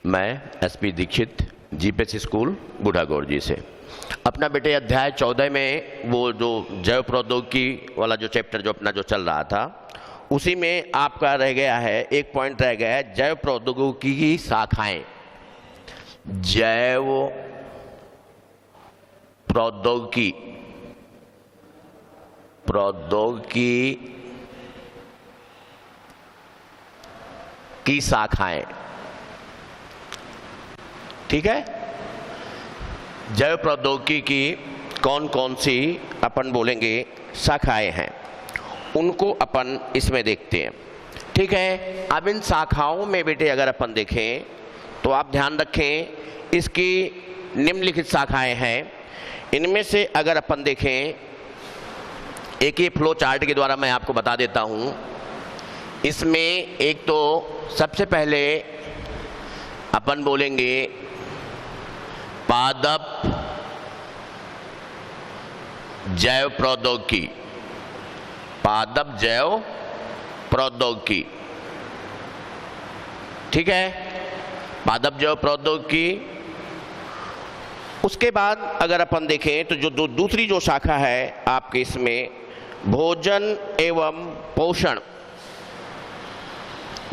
मैं SP Dixit GPSC school बूढ़ागौर जी से अपना बेटे अध्याय 14 में वो जो जैव प्रौद्योगिकी वाला जो चैप्टर जो अपना जो चल रहा था उसी में आपका रह गया है, एक पॉइंट रह गया है, जैव प्रौद्योगिकी की शाखाएं। जैव प्रौद्योगिकी की शाखाएं, ठीक है। जैव प्रौद्योगिकी की कौन कौन सी अपन बोलेंगे शाखाएं हैं, उनको अपन इसमें देखते हैं, ठीक है। अब इन शाखाओं में बेटे अगर अपन देखें तो आप ध्यान रखें, इसकी निम्नलिखित शाखाएं हैं। इनमें से अगर अपन देखें, एक ही फ्लो चार्ट के द्वारा मैं आपको बता देता हूं। इसमें एक तो सबसे पहले अपन बोलेंगे पादप जैव प्रौद्योगिकी, पादप जैव प्रौद्योगिकी, ठीक है, पादप जैव प्रौद्योगिकी। उसके बाद अगर अपन देखें तो जो दूसरी जो शाखा है आपके इसमें भोजन एवं पोषण,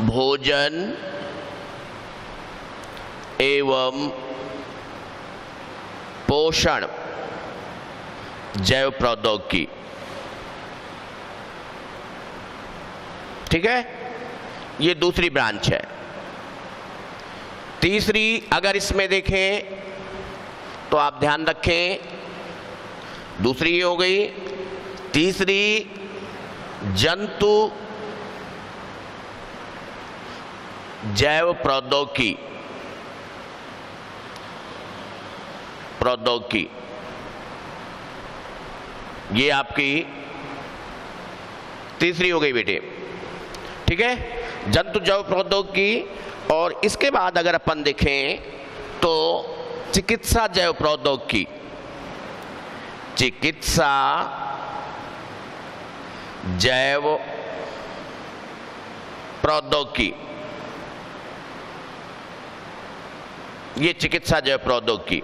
भोजन एवं पोषण जैव प्रौद्योगिकी, ठीक है, ये दूसरी ब्रांच है। तीसरी अगर इसमें देखें तो आप ध्यान रखें, दूसरी ये हो गई। तीसरी जंतु जैव प्रौद्योगिकी, ये आपकी तीसरी हो गई बेटे, ठीक है, जंतु जैव प्रौद्योगिकी। और इसके बाद अगर अपन देखें तो चिकित्सा जैव प्रौद्योगिकी, चिकित्सा जैव प्रौद्योगिकी, ये चिकित्सा जैव प्रौद्योगिकी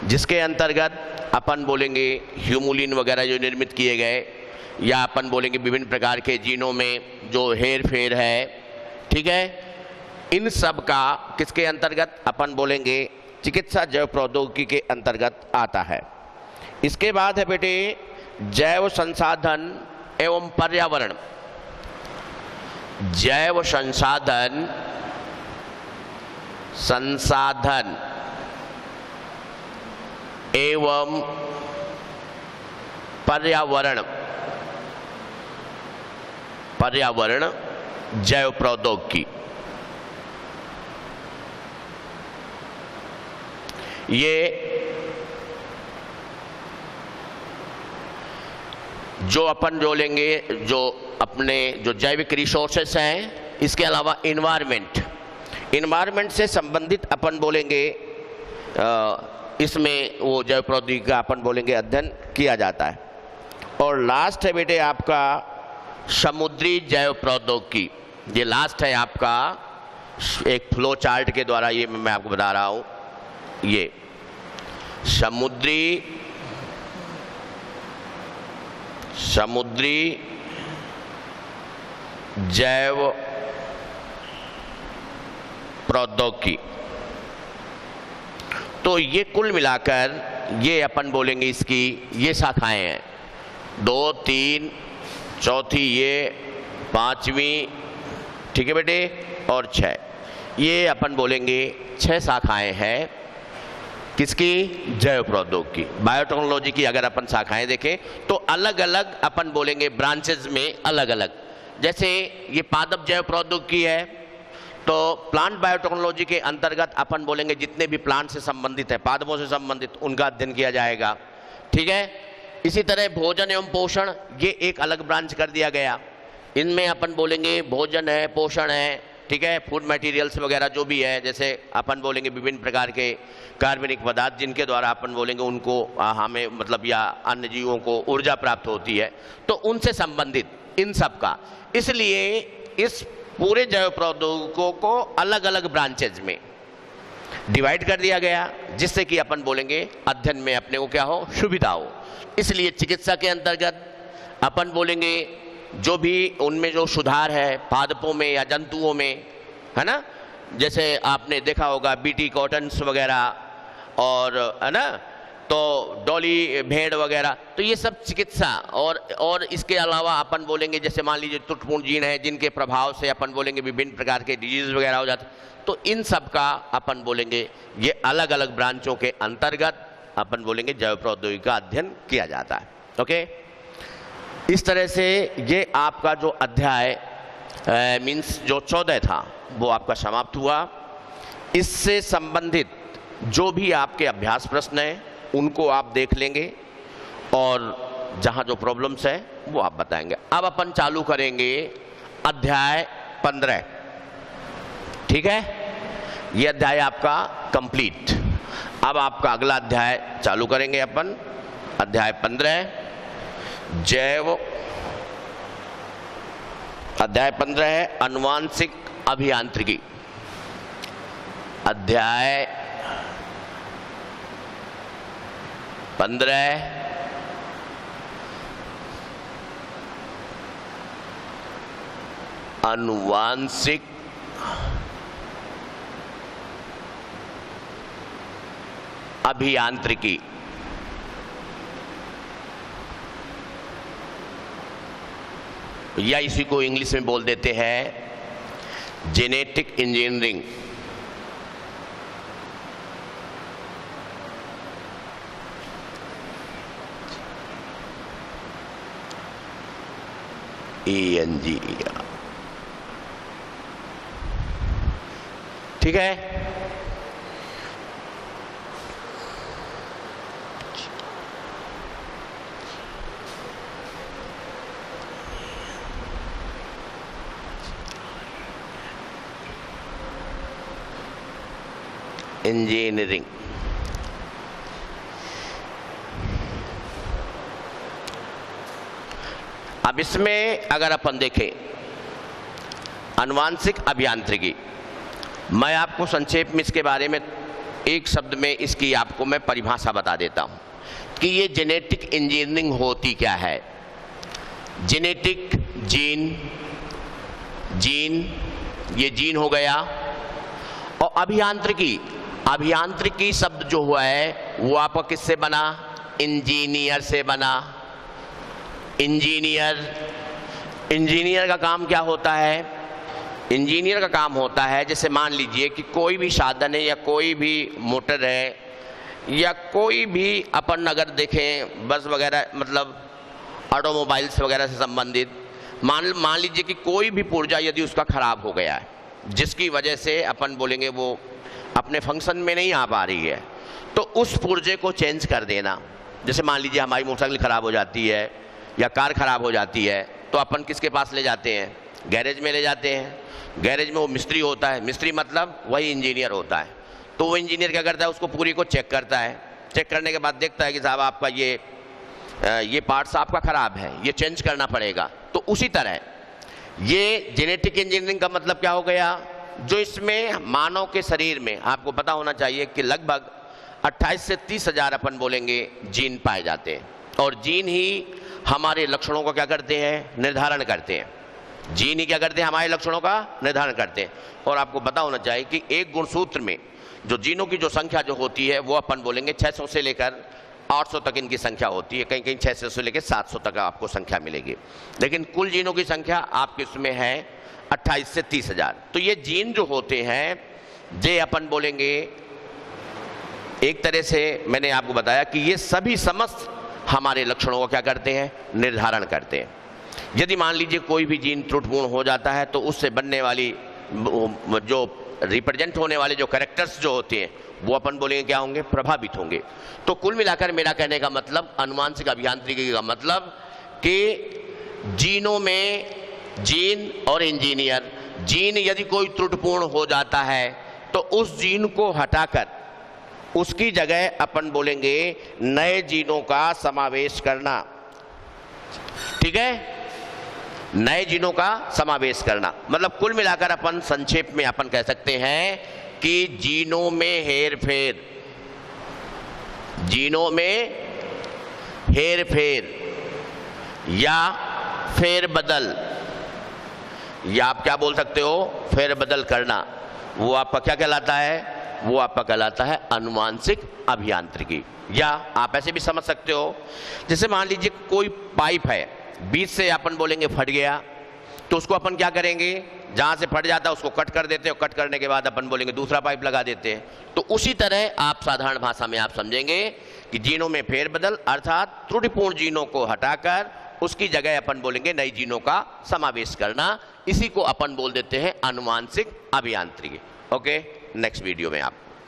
जिसके अंतर्गत अपन बोलेंगे ह्यूमुलिन वगैरह जो निर्मित किए गए, या अपन बोलेंगे विभिन्न प्रकार के जीनों में जो हेर फेर है, ठीक है, इन सब का किसके अंतर्गत अपन बोलेंगे चिकित्सा जैव प्रौद्योगिकी के अंतर्गत आता है। इसके बाद है बेटे जैव संसाधन एवं पर्यावरण, जैव संसाधन एवं पर्यावरण जैव प्रौद्योगिकी। ये जो अपन जो लेंगे, जो अपने जो जैविक रिसोर्सेस हैं, इसके अलावा इन्वायरमेंट से संबंधित अपन बोलेंगे इसमें वो जैव प्रौद्योगिकी का अपन बोलेंगे अध्ययन किया जाता है। और लास्ट है बेटे आपका समुद्री जैव प्रौद्योगिकी, ये लास्ट है आपका एक फ्लो चार्ट के द्वारा, ये मैं आपको बता रहा हूँ, ये समुद्री जैव प्रौद्योगिकी। तो ये कुल मिलाकर ये अपन बोलेंगे इसकी ये शाखाएं हैं, 2, 3, चौथी ये, 5वीं, ठीक है बेटे, और 6, ये अपन बोलेंगे 6 शाखाएं हैं किसकी, जैव प्रौद्योगिकी। बायोटेक्नोलॉजी की अगर अपन शाखाएं देखें तो अलग अलग अपन बोलेंगे ब्रांचेज में अलग अलग, जैसे ये पादप जैव प्रौद्योगिकी है तो प्लांट बायोटेक्नोलॉजी के अंतर्गत अपन बोलेंगे जितने भी प्लांट से संबंधित है, पादपों से संबंधित, उनका अध्ययन किया जाएगा, ठीक है। इसी तरह भोजन एवं पोषण, ये एक अलग ब्रांच कर दिया गया। इनमें अपन बोलेंगे भोजन है, पोषण है, ठीक है, फूड मटेरियल्स वगैरह जो भी है, जैसे अपन बोलेंगे विभिन्न प्रकार के कार्बनिक पदार्थ जिनके द्वारा अपन बोलेंगे उनको हमें मतलब या अन्य जीवों को ऊर्जा प्राप्त होती है, तो उनसे संबंधित इन सब का। इसलिए इस पूरे जैव प्रौद्योगिकों को अलग अलग ब्रांचेज में डिवाइड कर दिया गया, जिससे कि अपन बोलेंगे अध्ययन में अपने को क्या हो, सुविधा हो। इसलिए चिकित्सा के अंतर्गत अपन बोलेंगे जो भी उनमें जो सुधार है पादपों में या जंतुओं में, है ना, जैसे आपने देखा होगा बीटी कॉटन्स वगैरह और, है ना, तो डॉली भेड़ वगैरह, तो ये सब चिकित्सा। और इसके अलावा अपन बोलेंगे जैसे मान लीजिए त्रुटिपूर्ण जीन है जिनके प्रभाव से अपन बोलेंगे विभिन्न प्रकार के डिजीज वगैरह हो जाते, तो इन सब का अपन बोलेंगे ये अलग अलग ब्रांचों के अंतर्गत अपन बोलेंगे जैव प्रौद्योगिकी का अध्ययन किया जाता है। ओके, इस तरह से ये आपका जो अध्याय मीन्स जो 14 था वो आपका समाप्त हुआ। इससे संबंधित जो भी आपके अभ्यास प्रश्न हैं उनको आप देख लेंगे और जहाँ जो प्रॉब्लम्स है वो आप बताएंगे। अब अपन चालू करेंगे अध्याय 15। ठीक है, ये अध्याय आपका कंप्लीट। अब आपका अगला अध्याय चालू करेंगे अपन, अध्याय 15 जैव। अध्याय 15 है आनुवांशिक अभियांत्रिकी। अध्याय 15 आनुवांशिक अभियांत्रिकी। या इसी को इंग्लिश में बोल देते हैं जेनेटिक इंजीनियरिंग। ENG, ठीक है। इंजीनियरिंग, अब इसमें अगर अपन देखें आनुवांशिक अभियांत्रिकी, मैं आपको संक्षेप में इसके बारे में एक शब्द में इसकी आपको मैं परिभाषा बता देता हूं कि ये जेनेटिक इंजीनियरिंग होती क्या है। जेनेटिक जीन ये जीन हो गया, और अभियांत्रिकी, अभियांत्रिकी शब्द जो हुआ है वो आपका किससे बना, इंजीनियर से बना। इंजीनियर का काम क्या होता है, इंजीनियर का काम होता है जैसे मान लीजिए कि कोई भी साधन है या कोई भी मोटर है या कोई भी अपन अगर देखें बस वगैरह मतलब ऑटोमोबाइल्स वगैरह से संबंधित, मान लीजिए कि कोई भी पुर्जा यदि उसका खराब हो गया है जिसकी वजह से अपन बोलेंगे वो अपने फंक्शन में नहीं आ पा रही है, तो उस पुर्जे को चेंज कर देना। जैसे मान लीजिए हमारी मोटरसाइकिल खराब हो जाती है या कार खराब हो जाती है तो अपन किसके पास ले जाते हैं, गैरेज में ले जाते हैं। गैरेज में वो मिस्त्री होता है, मिस्त्री मतलब वही इंजीनियर होता है। तो वो इंजीनियर क्या करता है, उसको पूरी को चेक करता है। चेक करने के बाद देखता है कि साहब आपका ये पार्ट्स आपका ख़राब है, ये चेंज करना पड़ेगा। तो उसी तरह ये जेनेटिक इंजीनियरिंग का मतलब क्या हो गया, जो इसमें मानव के शरीर में आपको पता होना चाहिए कि लगभग 28 से 30 हज़ार अपन बोलेंगे जीन पाए जाते हैं, और जीन ही हमारे लक्षणों को क्या करते हैं, निर्धारण करते हैं। जीन ही क्या करते हैं, हमारे लक्षणों का निर्धारण करते हैं। और आपको पता होना चाहिए कि एक गुणसूत्र में जो जीनों की जो संख्या जो होती है वो अपन बोलेंगे 600 से लेकर 800 तक इनकी संख्या होती है, कहीं कहीं 600 से लेकर 700 तक आपको संख्या मिलेगी। लेकिन कुल जीनों की संख्या आपके इसमें है 28 से 30 हज़ार। तो ये जीन जो होते हैं ये अपन बोलेंगे एक तरह से मैंने आपको बताया कि ये सभी समस्त हमारे लक्षणों को क्या करते हैं, निर्धारण करते हैं। यदि मान लीजिए कोई भी जीन त्रुटिपूर्ण हो जाता है तो उससे बनने वाली जो रिप्रेजेंट होने वाले जो कैरेक्टर्स जो होते हैं वो अपन बोलेंगे क्या होंगे, प्रभावित होंगे। तो कुल मिलाकर मेरा कहने का मतलब आनुवांशिक अभियांत्रिकी का मतलब कि जीनों में जीन और इंजीनियर, जीन यदि कोई त्रुटिपूर्ण हो जाता है तो उस जीन को हटाकर उसकी जगह अपन बोलेंगे नए जीनों का समावेश करना। ठीक है, नए जीनों का समावेश करना। मतलब कुल मिलाकर अपन संक्षेप में अपन कह सकते हैं कि जीनों में हेरफेर, जीनों में हेरफेर या फेरबदल, या आप क्या बोल सकते हो, फेरबदल करना, वो आपका क्या कहलाता है, वो आपका कहलाता है अनुवांशिक अभियांत्रिकी। या आप ऐसे भी समझ सकते हो, जैसे मान लीजिए कोई पाइप है, बीच से अपन बोलेंगे फट गया, तो उसको अपन क्या करेंगे, जहां से फट जाता है उसको कट कर देते हैं, कट करने के बाद अपन बोलेंगे दूसरा पाइप लगा देते हैं। तो उसी तरह आप साधारण भाषा में आप समझेंगे कि जीनों में फेरबदल अर्थात त्रुटिपूर्ण जीनों को हटाकर उसकी जगह अपन बोलेंगे नई जीनों का समावेश करना। इसी को अपन बोल देते हैं अनुवांशिक अभियांत्रिकी। ओके, नेक्स्ट वीडियो में आप